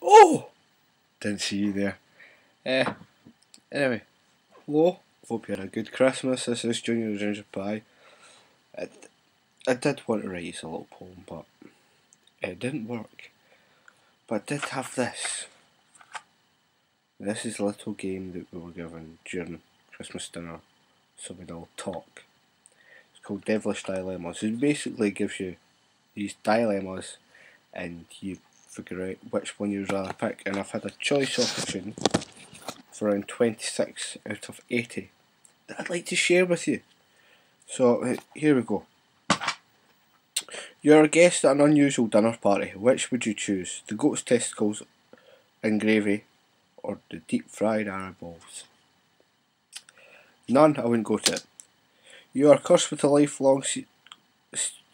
Oh! Didn't see you there. Anyway, hello. Hope you had a good Christmas. This is Junior Ginger Pie. I did want to write you a little poem, but it didn't work. But I did have this. This is a little game that we were given during Christmas dinner, so we'd all talk. It's called Devilish Dilemas. It basically gives you these dilemmas and you figure out which one you'd rather pick. And I've had a choice option for around 26 out of 80 that I'd like to share with you. So here we go. You're a guest at an unusual dinner party. Which would you choose? The goat's testicles and gravy or the deep fried Arab balls? None, I wouldn't go to it. You are cursed with a lifelong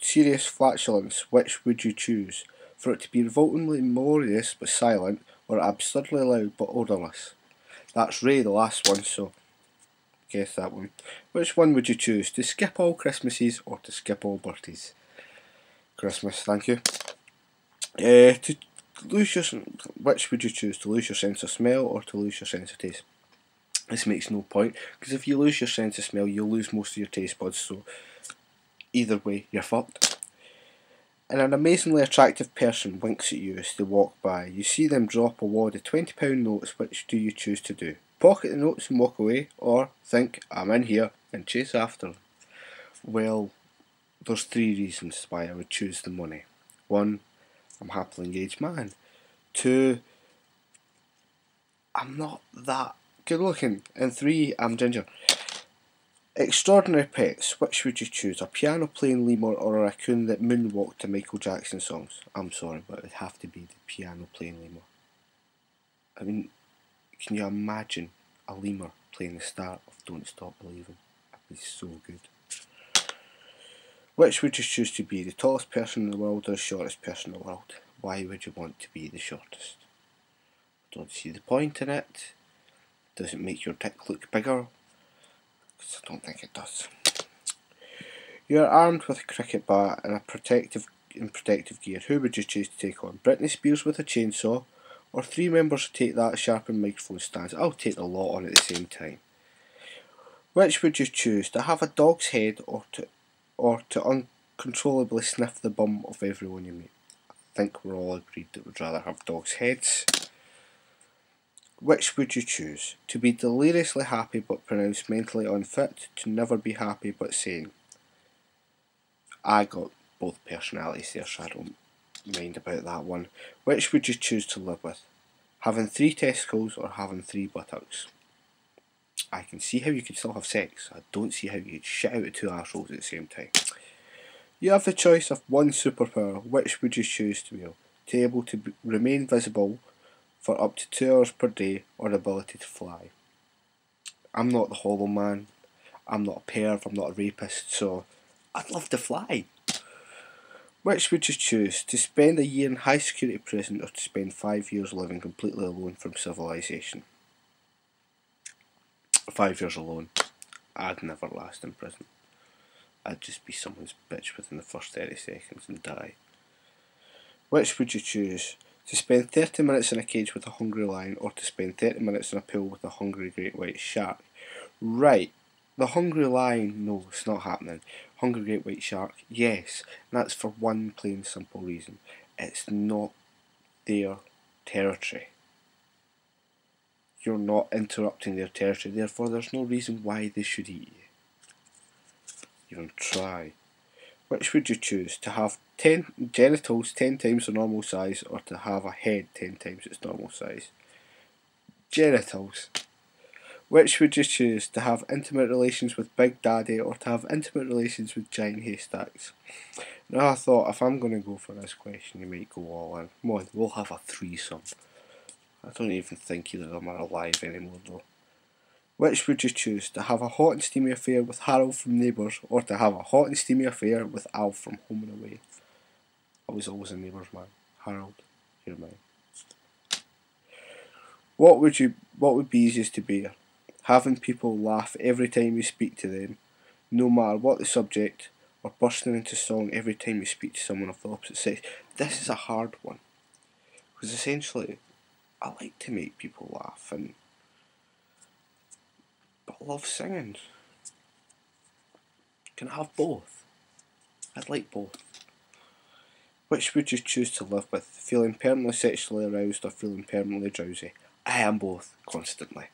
serious flatulence. Which would you choose? For it to be revoltingly melodious but silent, or absurdly loud but odourless? That's Ray, the last one, so guess that one. Which one would you choose? To skip all Christmases or to skip all birthdays? Christmas, thank you. To lose your, which would you choose? To lose your sense of smell or to lose your sense of taste? This makes no point, because if you lose your sense of smell, you'll lose most of your taste buds, so either way, you're fucked. And an amazingly attractive person winks at you as they walk by. You see them drop a wad of £20 notes. Which do you choose to do? Pocket the notes and walk away, or think, I'm in here, and chase after them? Well, there's 3 reasons why I would choose the money. 1, I'm a happily engaged man. 2, I'm not that good looking. And 3, I'm ginger. Extraordinary pets. Which would you choose? A piano playing lemur or a raccoon that moonwalked to Michael Jackson songs? I'm sorry, but it would have to be the piano playing lemur. I mean, can you imagine a lemur playing the start of Don't Stop Believing? That'd be so good. Which would you choose to be? The tallest person in the world or the shortest person in the world? Why would you want to be the shortest? I don't see the point in it. Does it make your dick look bigger? Because I don't think it does. You are armed with a cricket bat and protective gear. Who would you choose to take on? Britney Spears with a chainsaw, or 3 members who take that sharpened microphone stands? I'll take the lot on at the same time. Which would you choose? To have a dog's head or to uncontrollably sniff the bum of everyone you meet? I think we're all agreed that we'd rather have dogs' heads. Which would you choose? To be deliriously happy but pronounced mentally unfit, to never be happy but sane? I got both personalities there, so I don't mind about that one. Which would you choose to live with? Having 3 testicles or having 3 buttocks? I can see how you could still have sex. I don't see how you could shit out of 2 arseholes at the same time. You have the choice of 1 superpower. Which would you choose to be able? To be able to remain visible for up to 2 hours per day, or the ability to fly? I'm not the Hollow Man. I'm not a perv. I'm not a rapist. So I'd love to fly. Which would you choose? To spend a year in high security prison or to spend 5 years living completely alone from civilization? 5 years alone. I'd never last in prison. I'd just be someone's bitch within the first 30 seconds and die. Which would you choose? To spend 30 minutes in a cage with a hungry lion or to spend 30 minutes in a pool with a hungry great white shark? Right. The hungry lion, no, it's not happening. Hungry great white shark, yes. And that's for one plain simple reason. It's not their territory. You're not interrupting their territory, therefore there's no reason why they should eat you. Even try. Which would you choose? To have 10 genitals 10 times the normal size or to have a head 10 times its normal size? Genitals. Which would you choose? To have intimate relations with Big Daddy or to have intimate relations with giant haystacks? Now I thought, if I'm going to go for this question, you might go all in. Come on, we'll have a threesome. I don't even think either of them are alive anymore though. Which would you choose? To have a hot and steamy affair with Harold from Neighbours or to have a hot and steamy affair with Al from Home and Away? I was always a Neighbours man. Harold, you're mine. What would be easiest to bear? Having people laugh every time you speak to them, no matter what the subject, or bursting into song every time you speak to someone of the opposite sex? This is a hard one. Because essentially, I like to make people laugh, but I love singing. Can I have both? I'd like both. Which would you choose to live with? Feeling permanently sexually aroused or feeling permanently drowsy? I am both, constantly.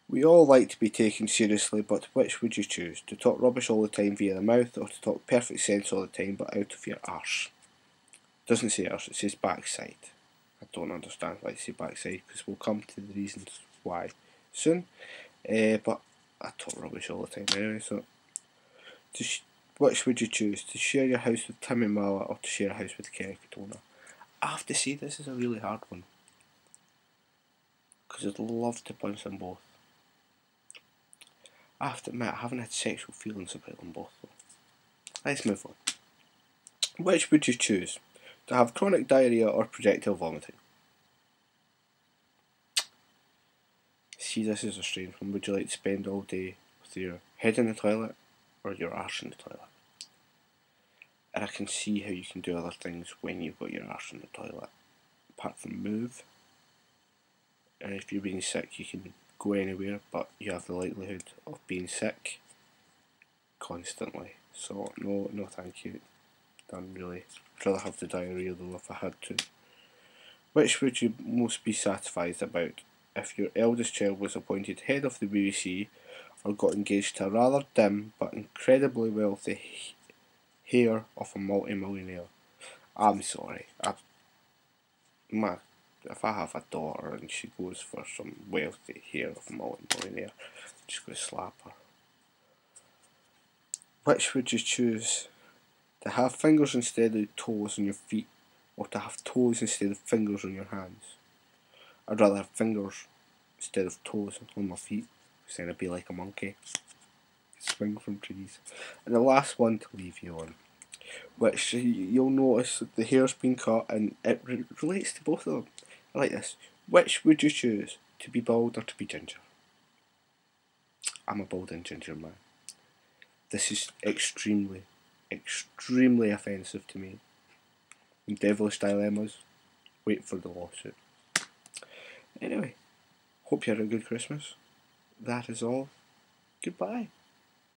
We all like to be taken seriously, but which would you choose? To talk rubbish all the time via the mouth, or to talk perfect sense all the time but out of your arse? It doesn't say arse, it says backside. I don't understand why it says backside, because we'll come to the reasons why soon. But I talk rubbish all the time anyway, so... Which would you choose? To share your house with Timmy Mala or to share a house with Kerry Katona? I have to say, this is a really hard one, because I'd love to punch them both. I have to admit, I haven't had sexual feelings about them both though. Let's move on. Which would you choose? To have chronic diarrhea or projectile vomiting? See, this is a strange one. Would you like to spend all day with your head in the toilet or your arse in the toilet? And I can see how you can do other things when you've got your arse in the toilet, apart from move. And if you're being sick, you can go anywhere, but you have the likelihood of being sick constantly. So no thank you. Done really. I'd rather have the diarrhea though if I had to. Which would you most be satisfied about? If your eldest child was appointed head of the BBC or got engaged to a rather dim but incredibly wealthy heir of a multi-millionaire? I'm sorry. If I have a daughter and she goes for some wealthy heir of a multi-millionaire, I'm just going to slap her. Which would you choose? To have fingers instead of toes on your feet, or to have toes instead of fingers on your hands? I'd rather have fingers instead of toes on my feet, because then I'd be like a monkey. Swing from trees. And the last one to leave you on, which you'll notice that the hair's been cut and it relates to both of them. I like this. Which would you choose? To be bald or to be ginger? I'm a bald and ginger man. This is extremely offensive to me. And devilish dilemas, wait for the lawsuit. Anyway, hope you had a good Christmas. That is all. Goodbye.